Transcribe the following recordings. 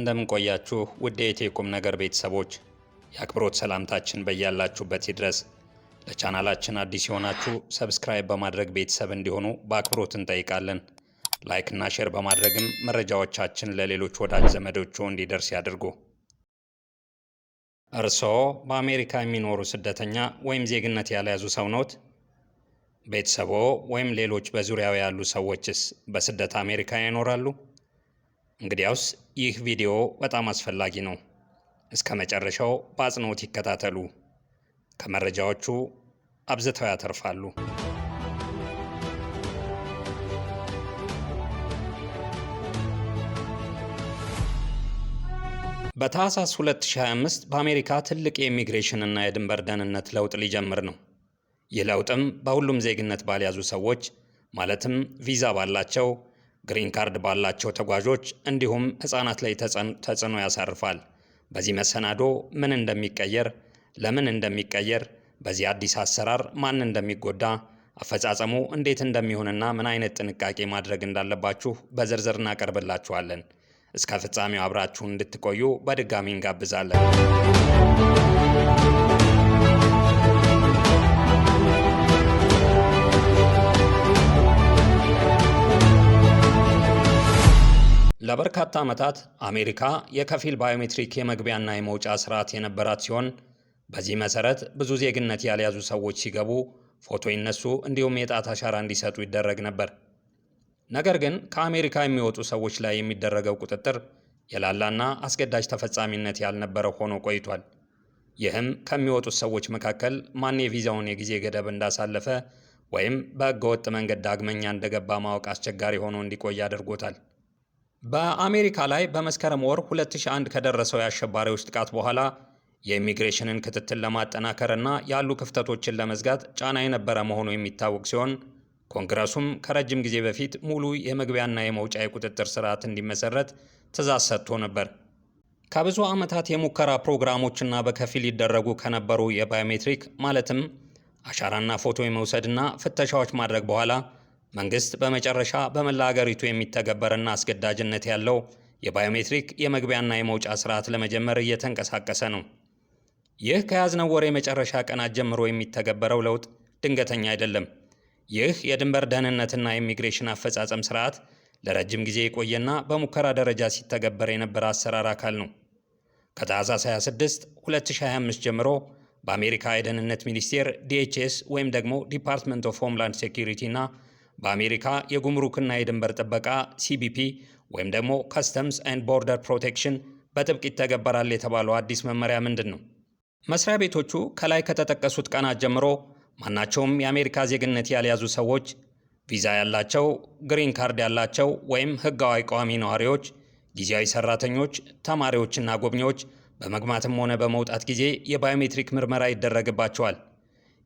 እንደምን ቆያችሁ ውድ የኢትዮቁም ነገር ቤተሰቦች፣ የአክብሮት ሰላምታችን በያላችሁበት ይድረስ። ለቻናላችን አዲስ የሆናችሁ ሰብስክራይብ በማድረግ ቤተሰብ እንዲሆኑ በአክብሮት እንጠይቃለን። ላይክ እና ሼር በማድረግም መረጃዎቻችን ለሌሎች ወዳጅ ዘመዶቹ እንዲደርስ ያድርጉ። እርስዎ በአሜሪካ የሚኖሩ ስደተኛ ወይም ዜግነት ያልያዙ ሰው ኖት? ቤተሰቦ ወይም ሌሎች በዙሪያው ያሉ ሰዎችስ በስደት አሜሪካ ይኖራሉ? እንግዲያውስ ይህ ቪዲዮ በጣም አስፈላጊ ነው። እስከ መጨረሻው በአጽንኦት ይከታተሉ። ከመረጃዎቹ አብዝተው ያተርፋሉ። በታህሳስ 2025 በአሜሪካ ትልቅ የኢሚግሬሽን እና የድንበር ደህንነት ለውጥ ሊጀምር ነው። ይህ ለውጥም በሁሉም ዜግነት ባልያዙ ሰዎች ማለትም ቪዛ ባላቸው፣ ግሪን ካርድ ባላቸው ተጓዦች እንዲሁም ሕፃናት ላይ ተጽዕኖ ያሳርፋል። በዚህ መሰናዶ ምን እንደሚቀየር፣ ለምን እንደሚቀየር፣ በዚህ አዲስ አሰራር ማን እንደሚጎዳ፣ አፈጻጸሙ እንዴት እንደሚሆንና ምን አይነት ጥንቃቄ ማድረግ እንዳለባችሁ በዝርዝር እናቀርብላችኋለን። እስከ ፍጻሜው አብራችሁን እንድትቆዩ በድጋሚ እንጋብዛለን። ለበርካታ ዓመታት አሜሪካ የከፊል ባዮሜትሪክ የመግቢያና የመውጫ ስርዓት የነበራት ሲሆን በዚህ መሰረት ብዙ ዜግነት ያልያዙ ሰዎች ሲገቡ ፎቶ ይነሱ እንዲሁም የጣት አሻራ እንዲሰጡ ይደረግ ነበር። ነገር ግን ከአሜሪካ የሚወጡ ሰዎች ላይ የሚደረገው ቁጥጥር የላላና አስገዳጅ ተፈጻሚነት ያልነበረው ሆኖ ቆይቷል። ይህም ከሚወጡት ሰዎች መካከል ማን የቪዛውን የጊዜ ገደብ እንዳሳለፈ ወይም በሕገወጥ መንገድ ዳግመኛ እንደገባ ማወቅ አስቸጋሪ ሆኖ እንዲቆይ አድርጎታል። በአሜሪካ ላይ በመስከረም ወር 2001 ከደረሰው የአሸባሪዎች ጥቃት በኋላ የኢሚግሬሽንን ክትትል ለማጠናከርና ያሉ ክፍተቶችን ለመዝጋት ጫና የነበረ መሆኑ የሚታወቅ ሲሆን ኮንግረሱም ከረጅም ጊዜ በፊት ሙሉ የመግቢያና የመውጫ የቁጥጥር ስርዓት እንዲመሰረት ትዕዛዝ ሰጥቶ ነበር። ከብዙ ዓመታት የሙከራ ፕሮግራሞችና በከፊል ይደረጉ ከነበሩ የባዮሜትሪክ ማለትም አሻራና ፎቶ የመውሰድና ፍተሻዎች ማድረግ በኋላ መንግስት በመጨረሻ በመላ አገሪቱ የሚተገበርና አስገዳጅነት ያለው የባዮሜትሪክ የመግቢያና የመውጫ ስርዓት ለመጀመር እየተንቀሳቀሰ ነው። ይህ ከያዝነው ወር የመጨረሻ ቀናት ጀምሮ የሚተገበረው ለውጥ ድንገተኛ አይደለም። ይህ የድንበር ደህንነትና የኢሚግሬሽን አፈጻጸም ስርዓት ለረጅም ጊዜ የቆየና በሙከራ ደረጃ ሲተገበር የነበረ አሰራር አካል ነው። ከታህሳስ 26 2025 ጀምሮ በአሜሪካ የደህንነት ሚኒስቴር DHS ወይም ደግሞ ዲፓርትመንት ኦፍ ሆምላንድ ሴኩሪቲ እና በአሜሪካ የጉምሩክና የድንበር ጥበቃ CBP ወይም ደግሞ ከስተምስ ኤንድ ቦርደር ፕሮቴክሽን በጥብቅ ይተገበራል የተባለው አዲስ መመሪያ ምንድን ነው? መስሪያ ቤቶቹ ከላይ ከተጠቀሱት ቀናት ጀምሮ ማናቸውም የአሜሪካ ዜግነት ያልያዙ ሰዎች፣ ቪዛ ያላቸው፣ ግሪን ካርድ ያላቸው ወይም ሕጋዊ ቋሚ ነዋሪዎች፣ ጊዜያዊ ሰራተኞች፣ ተማሪዎችና ጎብኚዎች በመግባትም ሆነ በመውጣት ጊዜ የባዮሜትሪክ ምርመራ ይደረግባቸዋል።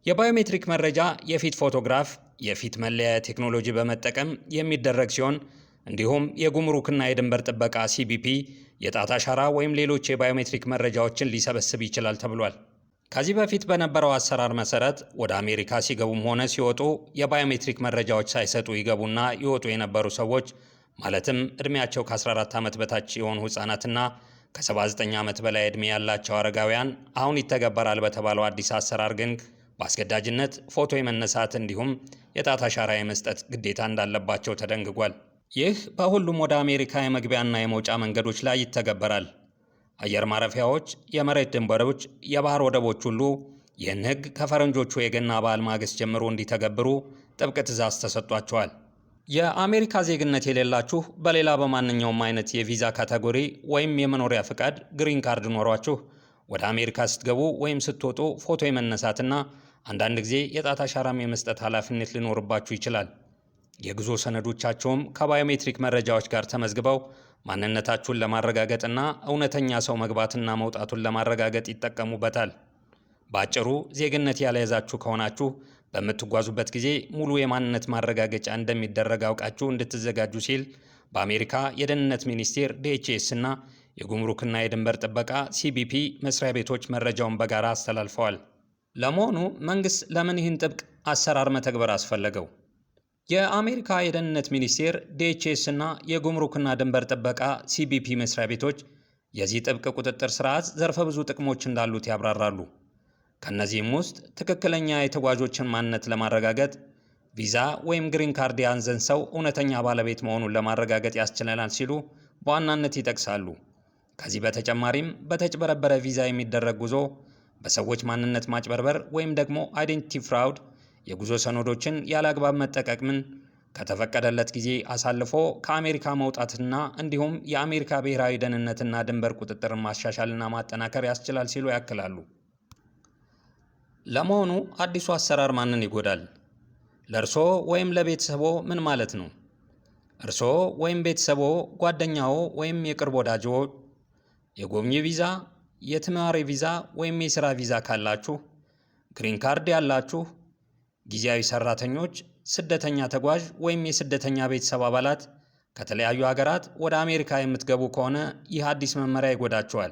የባዮሜትሪክ መረጃ የፊት ፎቶግራፍ፣ የፊት መለያ ቴክኖሎጂ በመጠቀም የሚደረግ ሲሆን እንዲሁም የጉምሩክና የድንበር ጥበቃ CBP የጣት አሻራ ወይም ሌሎች የባዮሜትሪክ መረጃዎችን ሊሰበስብ ይችላል ተብሏል። ከዚህ በፊት በነበረው አሰራር መሰረት ወደ አሜሪካ ሲገቡም ሆነ ሲወጡ የባዮሜትሪክ መረጃዎች ሳይሰጡ ይገቡና ይወጡ የነበሩ ሰዎች ማለትም ዕድሜያቸው ከ14 ዓመት በታች የሆኑ ሕፃናትና ከ79 ዓመት በላይ ዕድሜ ያላቸው አረጋውያን አሁን ይተገበራል በተባለው አዲስ አሰራር ግን በአስገዳጅነት ፎቶ የመነሳት እንዲሁም የጣት አሻራ የመስጠት ግዴታ እንዳለባቸው ተደንግጓል። ይህ በሁሉም ወደ አሜሪካ የመግቢያና የመውጫ መንገዶች ላይ ይተገበራል። አየር ማረፊያዎች፣ የመሬት ድንበሮች፣ የባህር ወደቦች ሁሉ ይህን ሕግ ከፈረንጆቹ የገና በዓል ማግስት ጀምሮ እንዲተገብሩ ጥብቅ ትዕዛዝ ተሰጥቷቸዋል። የአሜሪካ ዜግነት የሌላችሁ በሌላ በማንኛውም አይነት የቪዛ ካቴጎሪ ወይም የመኖሪያ ፍቃድ ግሪን ካርድ ኖሯችሁ ወደ አሜሪካ ስትገቡ ወይም ስትወጡ ፎቶ የመነሳትና አንዳንድ ጊዜ የጣት አሻራም የመስጠት ኃላፊነት ሊኖርባችሁ ይችላል። የጉዞ ሰነዶቻቸውም ከባዮሜትሪክ መረጃዎች ጋር ተመዝግበው ማንነታችሁን ለማረጋገጥና እውነተኛ ሰው መግባትና መውጣቱን ለማረጋገጥ ይጠቀሙበታል። በአጭሩ ዜግነት ያልያዛችሁ ከሆናችሁ በምትጓዙበት ጊዜ ሙሉ የማንነት ማረጋገጫ እንደሚደረግ አውቃችሁ እንድትዘጋጁ ሲል በአሜሪካ የደህንነት ሚኒስቴር DHS እና የጉምሩክና የድንበር ጥበቃ CBP መስሪያ ቤቶች መረጃውን በጋራ አስተላልፈዋል። ለመሆኑ መንግስት ለምን ይህን ጥብቅ አሰራር መተግበር አስፈለገው? የአሜሪካ የደህንነት ሚኒስቴር DHS እና የጉምሩክና ድንበር ጥበቃ CBP መስሪያ ቤቶች የዚህ ጥብቅ ቁጥጥር ስርዓት ዘርፈ ብዙ ጥቅሞች እንዳሉት ያብራራሉ። ከእነዚህም ውስጥ ትክክለኛ የተጓዦችን ማንነት ለማረጋገጥ ቪዛ ወይም ግሪን ካርድ የያዘን ሰው እውነተኛ ባለቤት መሆኑን ለማረጋገጥ ያስችለናል ሲሉ በዋናነት ይጠቅሳሉ። ከዚህ በተጨማሪም በተጭበረበረ ቪዛ የሚደረግ ጉዞ፣ በሰዎች ማንነት ማጭበርበር ወይም ደግሞ አይዴንቲቲ ፍራውድ፣ የጉዞ ሰነዶችን ያለ አግባብ መጠቀምን፣ ከተፈቀደለት ጊዜ አሳልፎ ከአሜሪካ መውጣትና እንዲሁም የአሜሪካ ብሔራዊ ደህንነትና ድንበር ቁጥጥርን ማሻሻልና ማጠናከር ያስችላል ሲሉ ያክላሉ። ለመሆኑ አዲሱ አሰራር ማንን ይጎዳል? ለእርስዎ ወይም ለቤተሰቦ ምን ማለት ነው? እርስዎ ወይም ቤተሰቦ፣ ጓደኛዎ ወይም የቅርብ ወዳጅዎ የጎብኚ ቪዛ፣ የተማሪ ቪዛ ወይም የሥራ ቪዛ ካላችሁ፣ ግሪን ካርድ ያላችሁ፣ ጊዜያዊ ሰራተኞች፣ ስደተኛ ተጓዥ ወይም የስደተኛ ቤተሰብ አባላት ከተለያዩ ሀገራት ወደ አሜሪካ የምትገቡ ከሆነ ይህ አዲስ መመሪያ ይጎዳችኋል።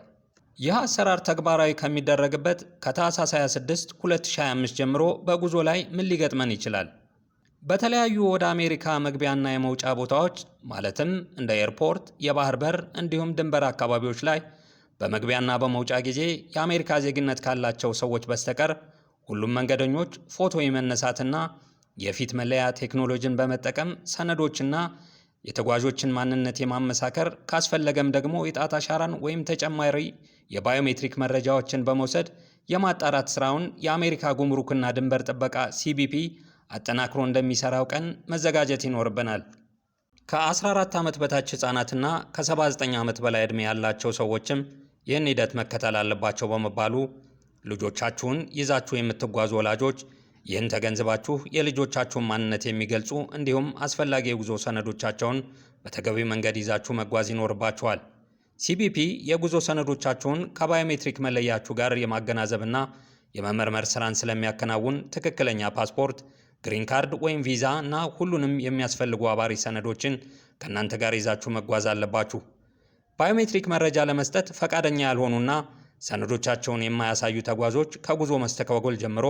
ይህ አሰራር ተግባራዊ ከሚደረግበት ከታህሳስ 26 2025 ጀምሮ በጉዞ ላይ ምን ሊገጥመን ይችላል? በተለያዩ ወደ አሜሪካ መግቢያና የመውጫ ቦታዎች ማለትም እንደ ኤርፖርት፣ የባህር በር እንዲሁም ድንበር አካባቢዎች ላይ በመግቢያና በመውጫ ጊዜ የአሜሪካ ዜግነት ካላቸው ሰዎች በስተቀር ሁሉም መንገደኞች ፎቶ የመነሳትና የፊት መለያ ቴክኖሎጂን በመጠቀም ሰነዶችና የተጓዦችን ማንነት የማመሳከር ካስፈለገም ደግሞ የጣት አሻራን ወይም ተጨማሪ የባዮሜትሪክ መረጃዎችን በመውሰድ የማጣራት ስራውን የአሜሪካ ጉምሩክና ድንበር ጥበቃ ሲቢፒ አጠናክሮ እንደሚሰራው ቀን መዘጋጀት ይኖርብናል። ከ14 ዓመት በታች ህጻናትና ከ79 ዓመት በላይ ዕድሜ ያላቸው ሰዎችም ይህን ሂደት መከተል አለባቸው በመባሉ ልጆቻችሁን ይዛችሁ የምትጓዙ ወላጆች ይህን ተገንዝባችሁ የልጆቻችሁን ማንነት የሚገልጹ እንዲሁም አስፈላጊ የጉዞ ሰነዶቻቸውን በተገቢ መንገድ ይዛችሁ መጓዝ ይኖርባችኋል። ሲቢፒ የጉዞ ሰነዶቻችሁን ከባዮሜትሪክ መለያችሁ ጋር የማገናዘብና የመመርመር ስራን ስለሚያከናውን ትክክለኛ ፓስፖርት፣ ግሪን ካርድ ወይም ቪዛ እና ሁሉንም የሚያስፈልጉ አባሪ ሰነዶችን ከእናንተ ጋር ይዛችሁ መጓዝ አለባችሁ። ባዮሜትሪክ መረጃ ለመስጠት ፈቃደኛ ያልሆኑና ሰነዶቻቸውን የማያሳዩ ተጓዦች ከጉዞ መስተጓጎል ጀምሮ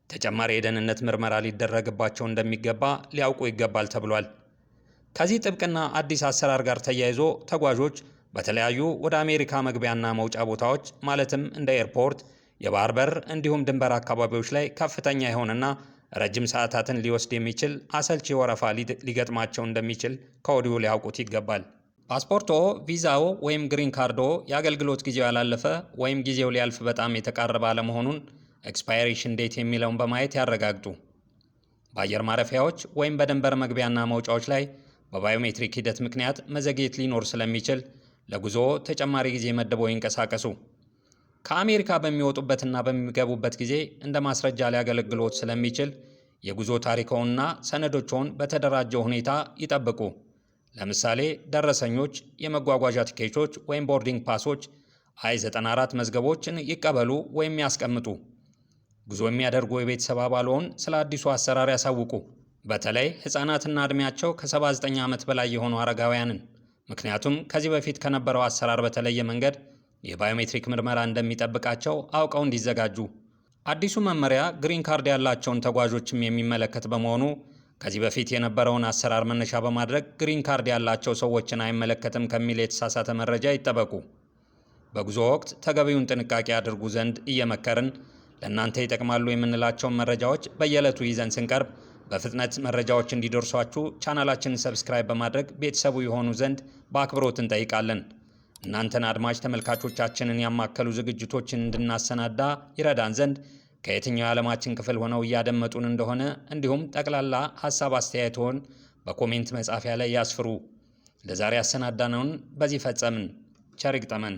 ተጨማሪ የደህንነት ምርመራ ሊደረግባቸው እንደሚገባ ሊያውቁ ይገባል ተብሏል። ከዚህ ጥብቅና አዲስ አሰራር ጋር ተያይዞ ተጓዦች በተለያዩ ወደ አሜሪካ መግቢያና መውጫ ቦታዎች ማለትም እንደ ኤርፖርት፣ የባህር በር እንዲሁም ድንበር አካባቢዎች ላይ ከፍተኛ የሆነና ረጅም ሰዓታትን ሊወስድ የሚችል አሰልቺ ወረፋ ሊገጥማቸው እንደሚችል ከወዲሁ ሊያውቁት ይገባል። ፓስፖርቶ፣ ቪዛዎ ወይም ግሪን ካርዶ የአገልግሎት ጊዜው ያላለፈ ወይም ጊዜው ሊያልፍ በጣም የተቃረበ አለመሆኑን ኤክስፓይሬሽን ዴት የሚለውን በማየት ያረጋግጡ። በአየር ማረፊያዎች ወይም በድንበር መግቢያና መውጫዎች ላይ በባዮሜትሪክ ሂደት ምክንያት መዘግየት ሊኖር ስለሚችል ለጉዞ ተጨማሪ ጊዜ መድበው ይንቀሳቀሱ። ከአሜሪካ በሚወጡበትና በሚገቡበት ጊዜ እንደ ማስረጃ ሊያገለግሎት ስለሚችል የጉዞ ታሪክዎንና ሰነዶችዎን በተደራጀው ሁኔታ ይጠብቁ። ለምሳሌ ደረሰኞች፣ የመጓጓዣ ቲኬቶች ወይም ቦርዲንግ ፓሶች፣ I-94 መዝገቦችን ይቀበሉ ወይም ያስቀምጡ። ጉዞ የሚያደርጉ የቤተሰብ አባልዎን ስለ አዲሱ አሰራር ያሳውቁ። በተለይ ሕፃናትና ዕድሜያቸው ከ79 ዓመት በላይ የሆኑ አረጋውያንን፣ ምክንያቱም ከዚህ በፊት ከነበረው አሰራር በተለየ መንገድ የባዮሜትሪክ ምርመራ እንደሚጠብቃቸው አውቀው እንዲዘጋጁ። አዲሱ መመሪያ ግሪን ካርድ ያላቸውን ተጓዦችም የሚመለከት በመሆኑ ከዚህ በፊት የነበረውን አሰራር መነሻ በማድረግ ግሪን ካርድ ያላቸው ሰዎችን አይመለከትም ከሚል የተሳሳተ መረጃ ይጠበቁ። በጉዞ ወቅት ተገቢውን ጥንቃቄ አድርጉ ዘንድ እየመከርን ለእናንተ ይጠቅማሉ የምንላቸውን መረጃዎች በየዕለቱ ይዘን ስንቀርብ በፍጥነት መረጃዎች እንዲደርሷችሁ ቻናላችንን ሰብስክራይብ በማድረግ ቤተሰቡ የሆኑ ዘንድ በአክብሮት እንጠይቃለን። እናንተን አድማጭ ተመልካቾቻችንን ያማከሉ ዝግጅቶችን እንድናሰናዳ ይረዳን ዘንድ ከየትኛው የዓለማችን ክፍል ሆነው እያደመጡን እንደሆነ እንዲሁም ጠቅላላ ሐሳብ አስተያየትዎን በኮሜንት መጻፊያ ላይ ያስፍሩ። ለዛሬ ያሰናዳነውን በዚህ ፈጸምን። ቸር ይግጠመን።